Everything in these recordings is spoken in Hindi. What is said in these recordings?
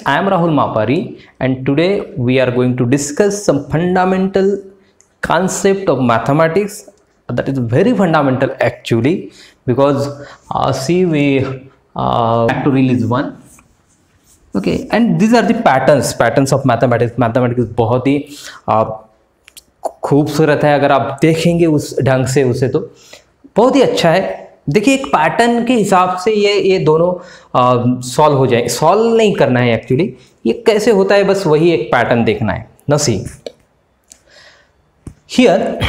I am Rahul Mapari, and today we are going to discuss some fundamental concept of mathematics that is very fundamental actually, because see we factorial is 1. Okay, and these are the patterns of mathematics. Mathematics बहुत ही खूबसूरत है, अगर आप देखेंगे उस ढंग से उसे तो बहुत ही अच्छा है। देखिए एक पैटर्न के हिसाब से ये दोनों सॉल्व हो जाए, सॉल्व नहीं करना है एक्चुअली, ये कैसे होता है बस वही एक पैटर्न देखना है ना। See here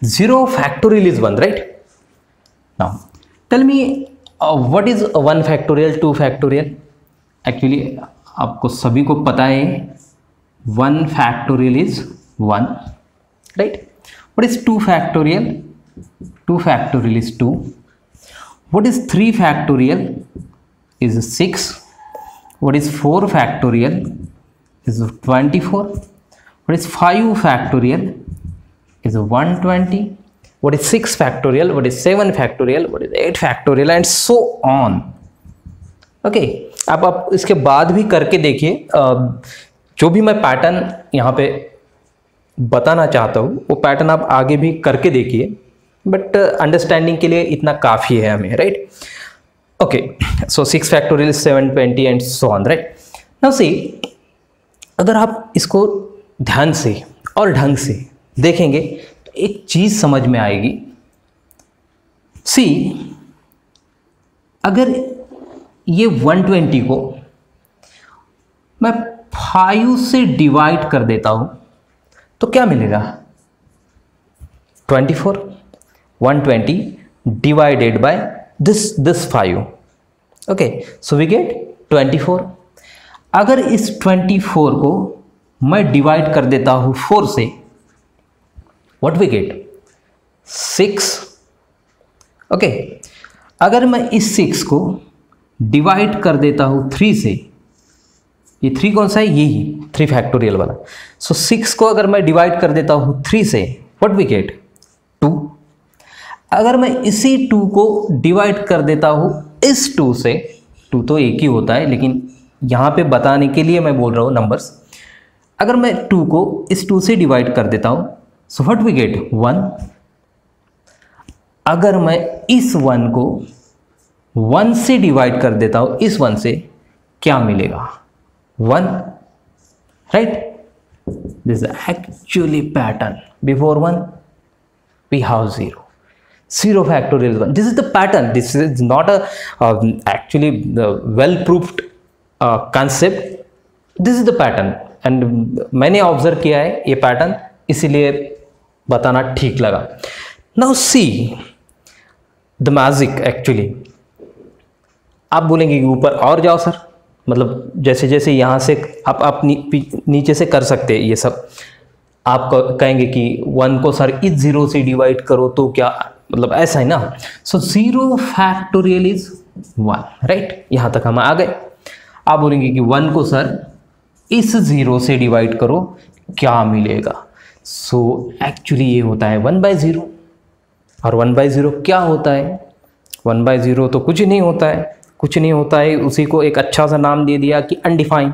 0 factorial is 1, right? Now tell me what is 1 factorial, 2 factorial? Actually आपको सभी को पता है 1 factorial is 1, right? What is 2 factorial? 2 factorial is 2. What is 3 factorial? Is 6. What is 4 factorial? Is 24. What is 5 factorial? Is 120. What is 6 factorial? What is 7 factorial? What is 8 factorial? And so on. Okay, अब आप इसके बाद भी करके देखिए, जो भी मैं पैटर्न यहाँ पे बताना चाहता हूँ वो पैटर्न आप आगे भी करके देखिए, बट अंडरस्टैंडिंग के लिए इतना काफ़ी है हमें, right? Okay, so 6 factorial is 720 and so on, right? Now see, अगर आप इसको ध्यान से और ढंग से देखेंगे तो एक चीज़ समझ में आएगी। सी, अगर ये 120 को मैं 5 से डिवाइड कर देता हूँ तो क्या मिलेगा? 24. 120 divided by this 5. Okay, so we get 24. अगर इस 24 को मैं डिवाइड कर देता हूँ 4 से, what we get? 6. Okay, अगर मैं इस 6 को डिवाइड कर देता हूँ 3 से, ये 3 कौन सा है? यही 3 factorial वाला। सो 6 को अगर मैं डिवाइड कर देता हूँ 3 से, what we get? 2. अगर मैं इसी 2 को डिवाइड कर देता हूँ इस 2 से, 2 तो एक ही होता है लेकिन यहाँ पे बताने के लिए मैं बोल रहा हूँ नंबर्स। अगर मैं 2 को इस 2 से डिवाइड कर देता हूँ, सो व्हाट वी गेट? 1. अगर मैं इस 1 को 1 से डिवाइड कर देता हूँ इस 1 से, क्या मिलेगा? 1, right? This is actually pattern. Before 1 we have 0. 0 factorial is 1. This is the pattern. This is not a actually well proved concept. This is the pattern, and मैंने ऑब्जर्व किया है ये पैटर्न, इसीलिए बताना ठीक लगा। Now see the magic actually. आप बोलेंगे कि ऊपर और जाओ सर, मतलब जैसे जैसे यहाँ से आप नीचे से कर सकते हैं ये सब। आप कहेंगे कि 1 को सर इस 0 से डिवाइड करो तो क्या, मतलब ऐसा है ना। सो 0 factorial is 1, राइट? यहाँ तक हम आ गए। आप बोलेंगे कि 1 को सर इस 0 से डिवाइड करो, क्या मिलेगा? सो एक्चुअली ये होता है 1/0, और 1/0 क्या होता है? 1/0 तो कुछ नहीं होता है, कुछ नहीं होता है, उसी को एक अच्छा सा नाम दे दिया कि अनडिफाइंड।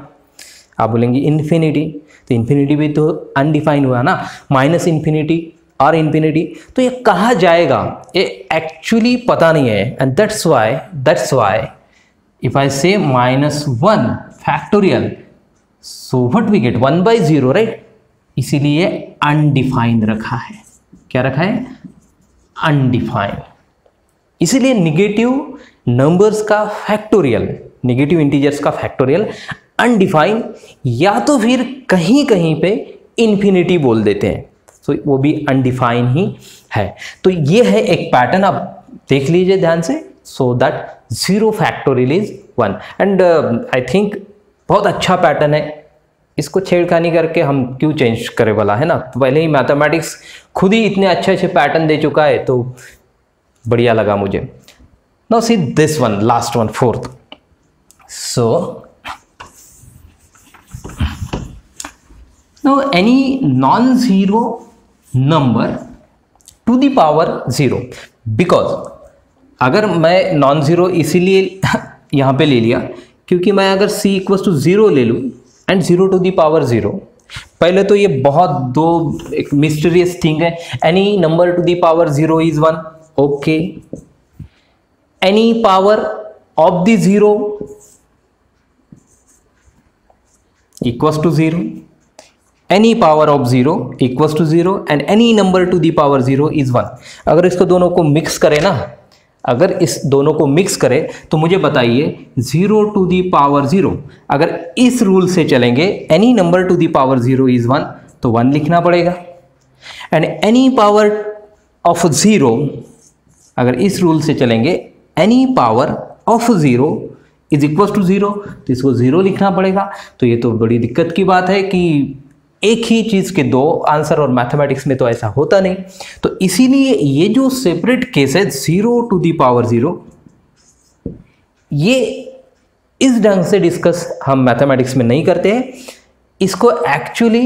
आप बोलेंगे इन्फिनिटी, तो इन्फिनिटी भी तो अनडिफाइंड हुआ ना, माइनस इन्फिनिटी और इन्फिनिटी, तो ये कहाँ जाएगा ये एक्चुअली पता नहीं है। And that's why if I say -1 factorial, so what we get? 1/0, right? इसीलिए अनडिफाइंड रखा है। क्या रखा है? अनडिफाइंड। इसीलिए निगेटिव नंबर्स का फैक्टोरियल, नेगेटिव इंटीजर्स का फैक्टोरियल अनडिफाइंड, या तो फिर कहीं कहीं पे इन्फिनिटी बोल देते हैं, तो वो भी अनडिफाइंड ही है। तो ये है एक पैटर्न, आप देख लीजिए ध्यान से। So that 0 factorial is 1, and I think बहुत अच्छा पैटर्न है, इसको छेड़खानी करके हम क्यों चेंज करे वाला है ना। तो पहले ही मैथमेटिक्स खुद ही इतने अच्छे अच्छे पैटर्न दे चुका है, तो बढ़िया लगा मुझे। Now see this one, last one, 4th। So now any non-zero number to the power 0, because अगर मैं नॉन ज़ीरो इसीलिए यहाँ पे ले लिया क्योंकि मैं अगर c इक्वल टू 0 ले लूँ एंड 0 टू द पावर 0, पहले तो ये बहुत दो एक मिस्टीरियस थिंग है. Any number to the power 0 is 1. Okay, any power of the 0 equals to 0. Any power of 0 equals to 0 and any number to the power 0 is 1. अगर इसको दोनों को मिक्स करें ना, अगर इस दोनों को मिक्स करें तो मुझे बताइए 0 टू दी पावर 0, अगर इस रूल से चलेंगे any number to the power 0 is 1, तो 1 लिखना पड़ेगा. एंड एनी पावर ऑफ 0, अगर इस रूल से चलेंगे any power of 0 is equal to 0, तो इसको 0 लिखना पड़ेगा. तो ये तो बड़ी दिक्कत की बात है कि एक ही चीज के दो आंसर, और मैथमेटिक्स में तो ऐसा होता नहीं. तो इसीलिए ये जो सेपरेट केस है 0 टू दी पावर 0, ये इस ढंग से डिस्कस हम मैथमेटिक्स में नहीं करते हैं. इसको एक्चुअली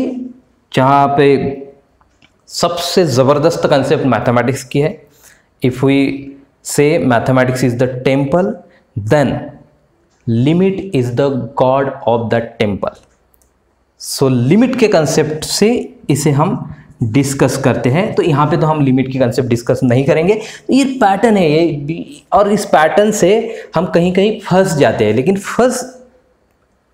जहां पे सबसे जबरदस्त कंसेप्ट मैथमेटिक्स की है, if we say mathematics is the temple, then limit is the god of the temple. So limit के कंसेप्ट से इसे हम डिस्कस करते हैं. तो यहाँ पे तो हम लिमिट की कंसेप्ट डिस्कस नहीं करेंगे. ये पैटर्न है ये, और इस पैटर्न से हम कहीं कहीं फंस जाते हैं. लेकिन फंस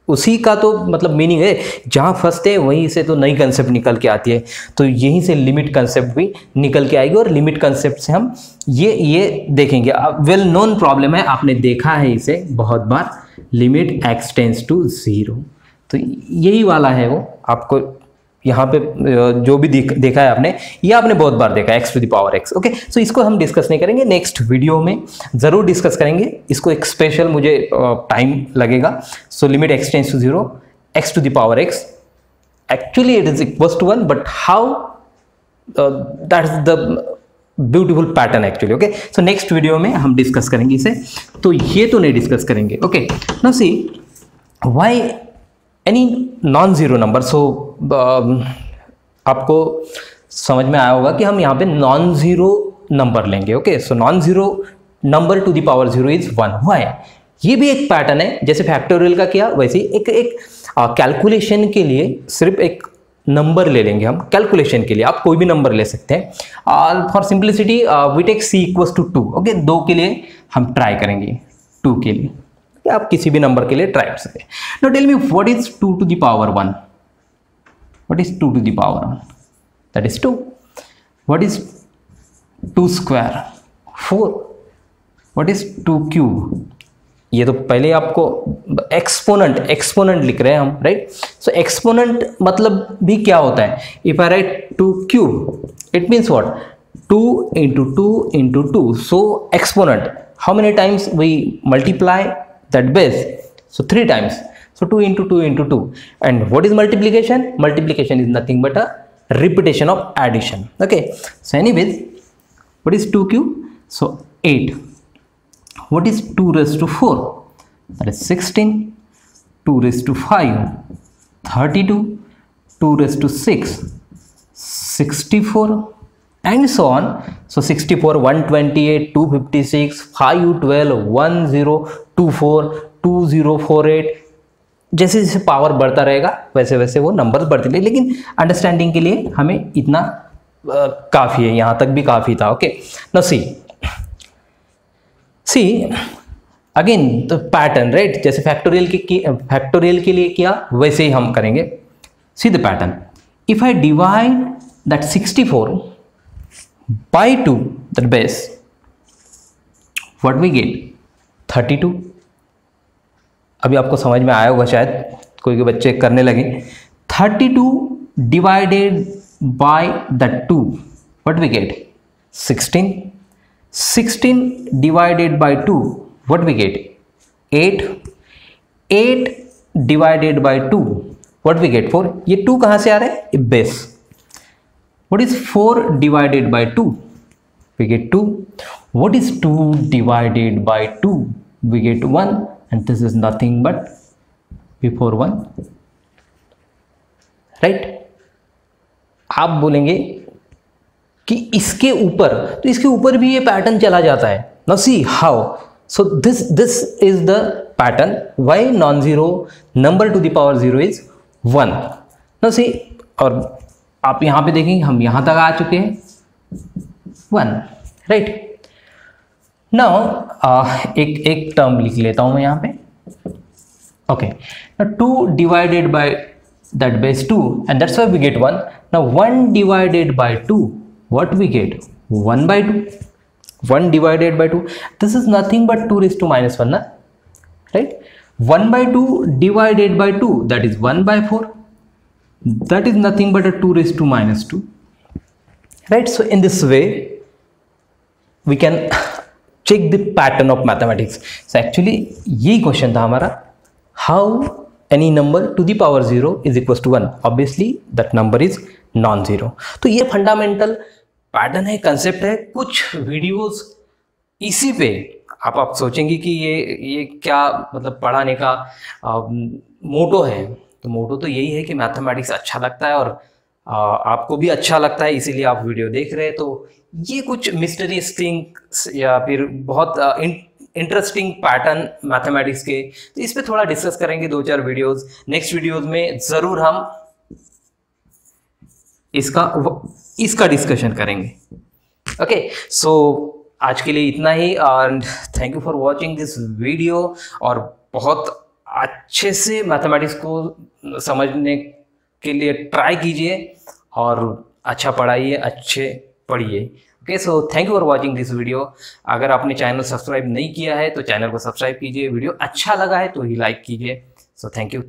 उसी का तो मतलब मीनिंग है, जहाँ फंसते हैं वहीं से तो नई कंसेप्ट निकल के आती है. तो यहीं से लिमिट कंसेप्ट भी निकल के आएगी, और लिमिट कंसेप्ट से हम ये देखेंगे. वेल नोन प्रॉब्लम है, आपने देखा है इसे बहुत बार, लिमिट x टेंड्स टू 0. तो यही वाला है वो, आपको यहाँ पे जो भी देखा है आपने, ये आपने बहुत बार देखा है, x to the power x. Okay, so इसको हम डिस्कस नहीं करेंगे, नेक्स्ट वीडियो में ज़रूर डिस्कस करेंगे. इसको एक स्पेशल मुझे टाइम लगेगा. So limit x tends to 0, x to the power x, actually it is equals to 1, but how, that is the beautiful pattern actually. Okay, so next video में हम डिस्कस करेंगे इसे. तो ये तो नहीं डिस्कस करेंगे. Okay, now see why any non zero number. So आपको समझ में आया होगा कि हम यहाँ पे नॉन ज़ीरो नंबर लेंगे. Okay, so non zero number to the power 0 is 1. Why? ये भी एक पैटर्न है, जैसे फैक्टोरियल का किया वैसे ही एक कैलकुलेशन के लिए सिर्फ एक नंबर ले लेंगे हम. कैलकुलेशन के लिए आप कोई भी नंबर ले सकते हैं. For simplicity we take c equals to 2. Okay, 2 के लिए हम ट्राई करेंगे, 2 के लिए आप किसी भी नंबर के लिए ट्राई कर सकते हैं. Now tell me what is 2 to the power 1? What is 2 to the power 1? That is 2. What is 2 square? 4. What is 2 cube? ये तो पहले आपको एक्सपोनेंट लिख रहे हैं हम, राइट? सो एक्सपोनेंट मतलब भी क्या होता है? If I right 2 cube, it means what? 2 into 2 into 2. So exponent, how many times we multiply that base? So 3 times. So 2 into 2 into 2. And what is multiplication? Multiplication is nothing but a repetition of addition. Okay, so anyways, what is 2 cube? So 8. What is 2 raised to 4? That is 16. 2 raised to 5, 32. 2 raised to 6, 64, and so on. So 64, 128, 256, 512, 1024, 2048. जैसे जैसे पावर बढ़ता रहेगा वैसे वैसे वो नंबर बढ़ते रहेंगे. लेकिन अंडरस्टैंडिंग के लिए हमें इतना काफ़ी है, यहाँ तक भी काफ़ी था. Okay, now see again the pattern, right? जैसे फैक्टोरियल के लिए किया वैसे ही हम करेंगे. See the pattern. If I divide that 64 by 2, that base, what we get? 32. अभी आपको समझ में आया होगा शायद, कोई बच्चे करने लगे. 32 divided by the 2, what we get? 16. 16 divided by 2, what we get? 8. 8 divided by 2, what we get? 4. ये 2 कहाँ से आ रहा है? Base. What is 4 divided by 2? We get 2. What is 2 divided by 2? We get 1, and this is nothing but before 1. Right? आप बोलेंगे कि इसके ऊपर, तो इसके ऊपर भी ये पैटर्न चला जाता है. Now see how. So this is the pattern why non-zero number to the power 0 is 1. Now see, और आप यहाँ पे देखेंगे हम यहाँ तक आ चुके हैं 1, राइट. नाउ एक टर्म लिख लेता हूँ मैं यहाँ पे. Okay, now 2 divided by that base 2 and that's why we get 1. Now 1 divided by 2, what we get? 1 by 2. 1 divided by 2, this is nothing but 2 raised to minus 1, na? Right? 1 by 2 divided by 2, that is 1 by 4, that is nothing but a 2 raised to minus 2, right? So in this way we can check the pattern of mathematics. So actually यही क्वेश्चन था हमारा, how any number to the power 0 is equals to 1. obviously that number is non-zero. तो ये फंडामेंटल पैटर्न है, कंसेप्ट है. कुछ वीडियोस इसी पे आप सोचेंगे कि ये क्या मतलब पढ़ाने का मोटो है. तो मोटो तो यही है कि मैथमेटिक्स अच्छा लगता है और आपको भी अच्छा लगता है, इसीलिए आप वीडियो देख रहे हैं. तो ये कुछ मिस्टीरियस थिंग्स या फिर बहुत इंटरेस्टिंग पैटर्न मैथमेटिक्स के, तो इस पे थोड़ा डिस्कस करेंगे 2-4 वीडियोस. नेक्स्ट वीडियोस में ज़रूर हम इसका डिस्कशन करेंगे. ओके, सो आज के लिए इतना ही and thank you for watching this video. और बहुत अच्छे से मैथमेटिक्स को समझने के लिए ट्राई कीजिए और अच्छा पढ़ाइए, अच्छे पढ़िए. Okay, so thank you for watching this video. अगर आपने चैनल सब्सक्राइब नहीं किया है तो चैनल को सब्सक्राइब कीजिए. वीडियो अच्छा लगा है तो ही लाइक कीजिए. So thank you.